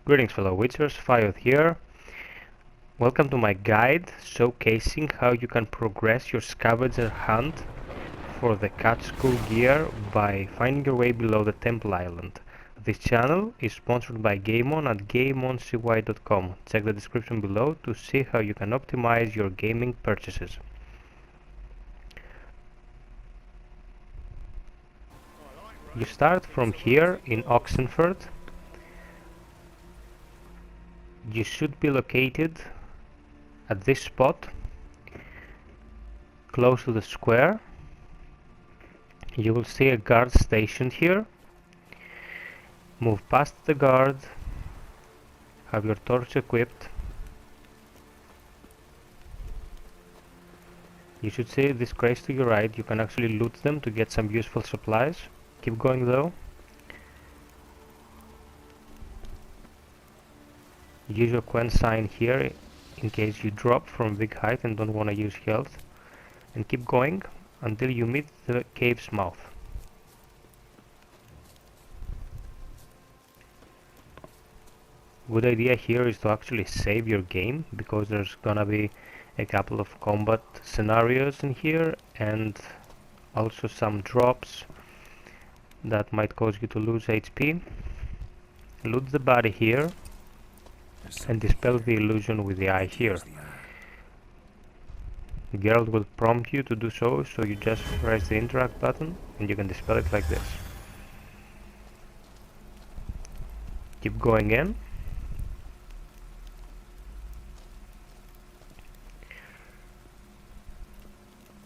Greetings fellow witchers, Fayod here. Welcome to my guide showcasing how you can progress your scavenger hunt for the cat school gear by finding your way below the temple island. This channel is sponsored by GameOn at gameoncy.com. Check the description below to see how you can optimize your gaming purchases. You start from here in Oxenfurt. You should be located at this spot, close to the square. You will see a guard stationed here. Move past the guard, have your torch equipped. You should see these crates to your right. You can actually loot them to get some useful supplies. Keep going though. Use your Quen sign here in case you drop from big height and don't want to use health. And keep going until you meet the cave's mouth. Good idea here is to actually save your game, because there's gonna be a couple of combat scenarios in here and also some drops that might cause you to lose HP. Loot the body here and dispel the illusion with the eye here. Geralt will prompt you to do so, so you just press the interact button and you can dispel it like this. Keep going in.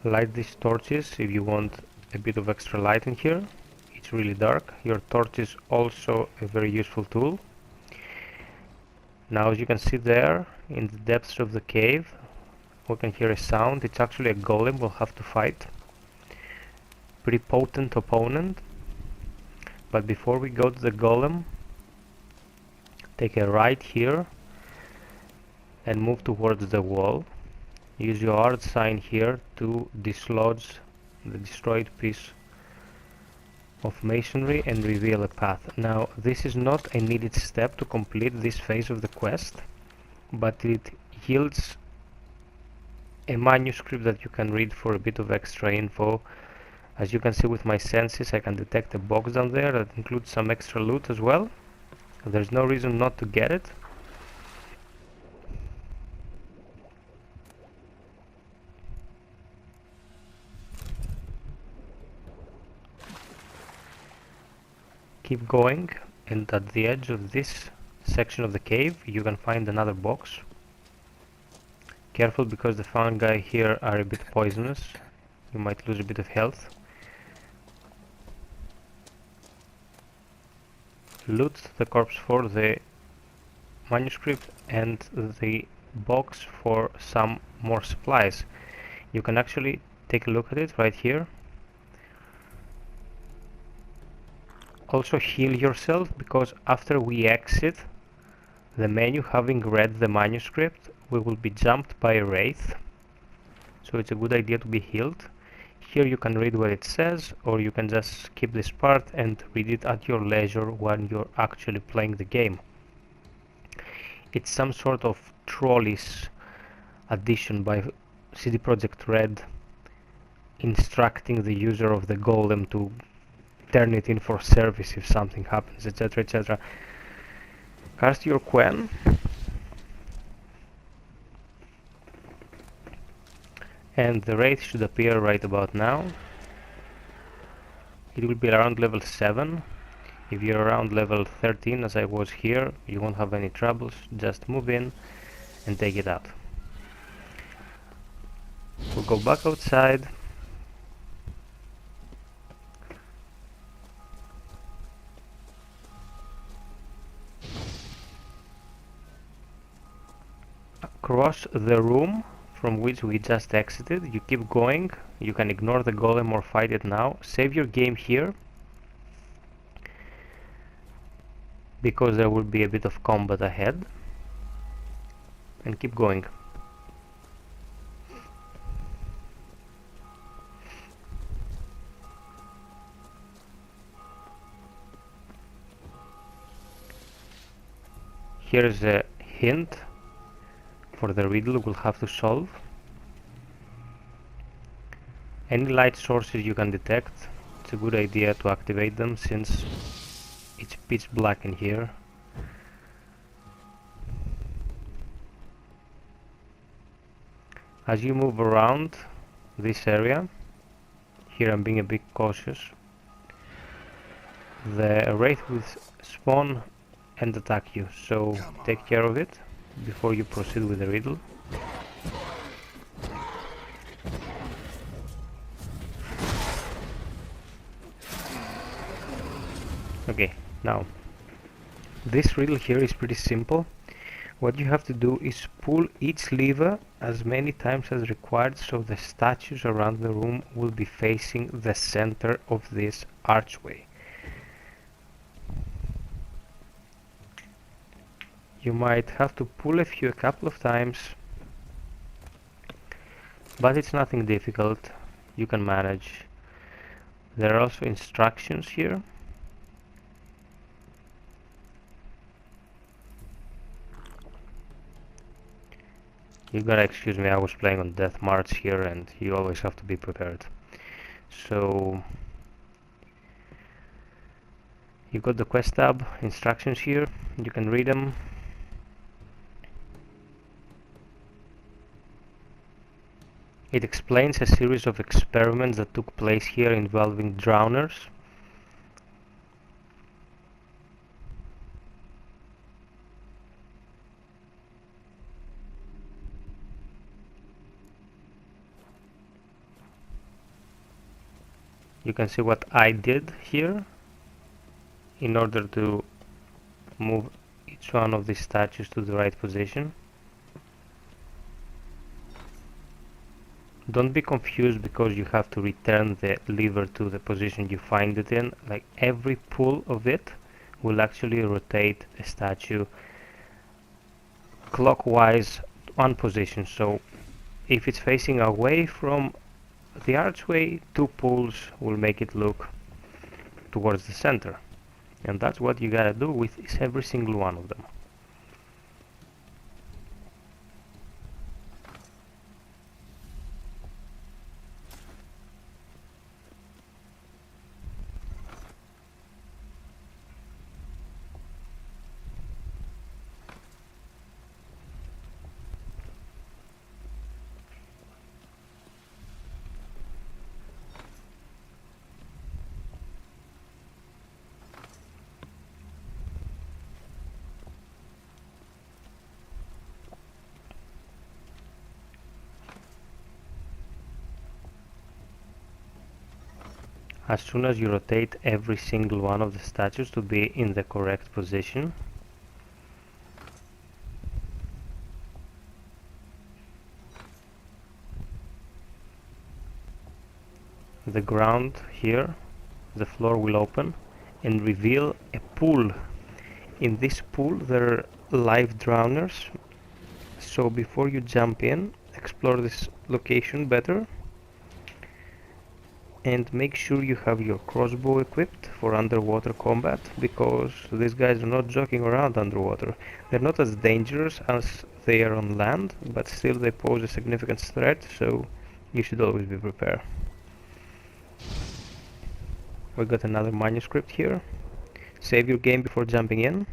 Light these torches if you want a bit of extra light in here. It's really dark. Your torch is also a very useful tool. Now as you can see there, in the depths of the cave, we can hear a sound. It's actually a golem we'll have to fight. Pretty potent opponent. But before we go to the golem, take a right here and move towards the wall. Use your art sign here to dislodge the destroyed piece of masonry and reveal a path. Now this is not a needed step to complete this phase of the quest, but it yields a manuscript that you can read for a bit of extra info. As you can see with my senses, I can detect a box down there that includes some extra loot as well. There's no reason not to get it. Keep going, and at the edge of this section of the cave you can find another box. Careful, because the fungi here are a bit poisonous. You might lose a bit of health. Loot the corpse for the manuscript and the box for some more supplies. You can actually take a look at it right here. Also heal yourself, because after we exit the menu, having read the manuscript, we will be jumped by a wraith, so it's a good idea to be healed. Here you can read what it says, or you can just skip this part and read it at your leisure when you're actually playing the game. It's some sort of Trolleys addition by CD Projekt Red, instructing the user of the golem to turn it in for service if something happens, etc, etc. Cast your Quen and the wraith should appear right about now. It will be around level 7. If you're around level 13 as I was here, you won't have any troubles. Just move in and take it out. We'll go back outside. Across the room from which we just exited, you keep going. You can ignore the golem or fight it now. Save your game here, because there will be a bit of combat ahead, and keep going. Here is a hint for the riddle we'll have to solve. Any light sources you can detect, it's a good idea to activate them since it's pitch black in here. As you move around this area, here I'm being a bit cautious, the wraith will spawn and attack you, so take care of it before you proceed with the riddle. Okay, now this riddle here is pretty simple. What you have to do is pull each lever as many times as required so the statues around the room will be facing the center of this archway. You might have to pull a couple of times, but it's nothing difficult. You can manage. There are also instructions here. You gotta excuse me, I was playing on Death March here and you always have to be prepared. So you got the quest tab, instructions here, you can read them. It explains a series of experiments that took place here involving drowners. You can see what I did here in order to move each one of these statues to the right position. Don't be confused because you have to return the lever to the position you find it in. Like every pull of it will actually rotate the statue clockwise one position. So if it's facing away from the archway, 2 pulls will make it look towards the center. And that's what you gotta do with every single one of them. As soon as you rotate every single one of the statues to be in the correct position, the ground here, the floor will open and reveal a pool. In this pool there are live drowners, so before you jump in, explore this location better and make sure you have your crossbow equipped for underwater combat, because these guys are not joking around underwater. They're not as dangerous as they are on land, but still they pose a significant threat, so you should always be prepared. We got another manuscript here. Save your game before jumping in.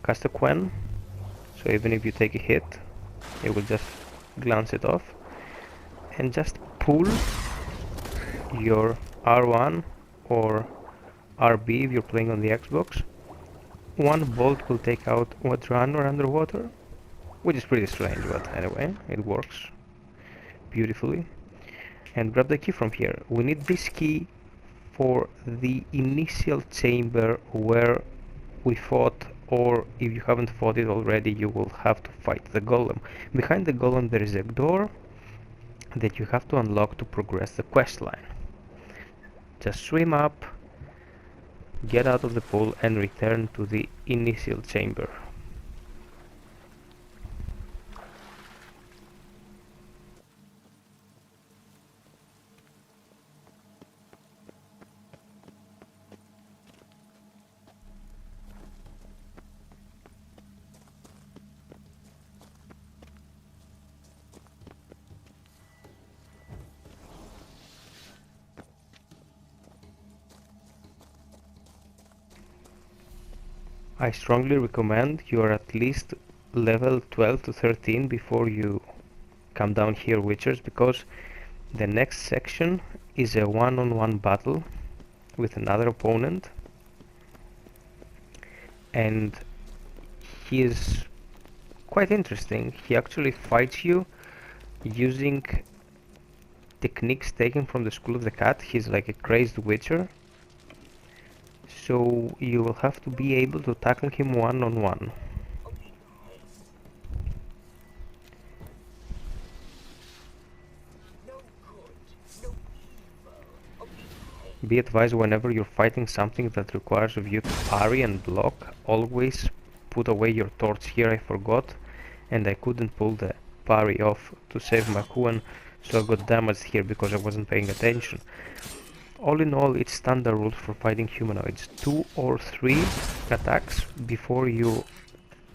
Cast a Quen, so even if you take a hit, it will just glance it off. And just pull your R1 or RB if you're playing on the Xbox. One bolt will take out one runner underwater, which is pretty strange, but anyway, it works beautifully. And grab the key from here. We need this key for the initial chamber where we fought, or if you haven't fought it already, you will have to fight the golem. Behind the golem there is a door that you have to unlock to progress the quest line. Just swim up, get out of the pool and return to the initial chamber. I strongly recommend you are at least level 12 to 13 before you come down here, Witchers, because the next section is a one-on-one battle with another opponent, and he is quite interesting. He actually fights you using techniques taken from the School of the Cat. He's like a crazed witcher, so you will have to be able to tackle him one-on-one. Be advised, whenever you're fighting something that requires of you to parry and block, always put away your torch. Here I forgot, and I couldn't pull the parry off to save my Kuan, so I got damaged here because I wasn't paying attention. All in all, it's standard rules for fighting humanoids. 2 or 3 attacks before you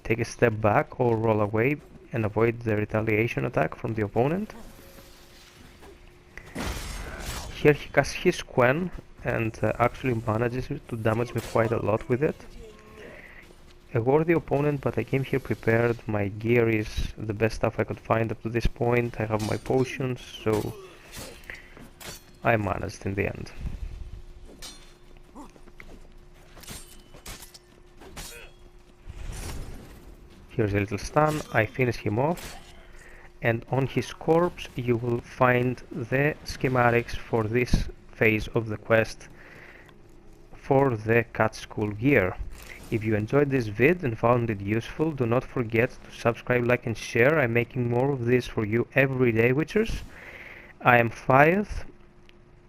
take a step back or roll away and avoid the retaliation attack from the opponent. Here he casts his Quen and actually manages to damage me quite a lot with it. A worthy opponent, but I came here prepared. My gear is the best stuff I could find up to this point. I have my potions, so I managed in the end. Here's a little stun, I finish him off, and on his corpse you will find the schematics for this phase of the quest for the Cat School gear. If you enjoyed this vid and found it useful, do not forget to subscribe, like and share. I'm making more of this for you every day, Witchers. I am Fyeth.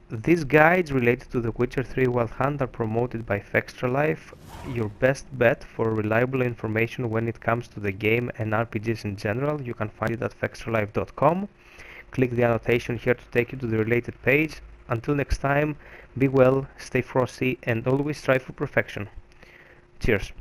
These guides related to the Witcher 3 Wild Hunt are promoted by Fextralife, your best bet for reliable information when it comes to the game and RPGs in general. You can find it at fextralife.com. Click the annotation here to take you to the related page. Until next time, be well, stay frosty, and always strive for perfection. Cheers.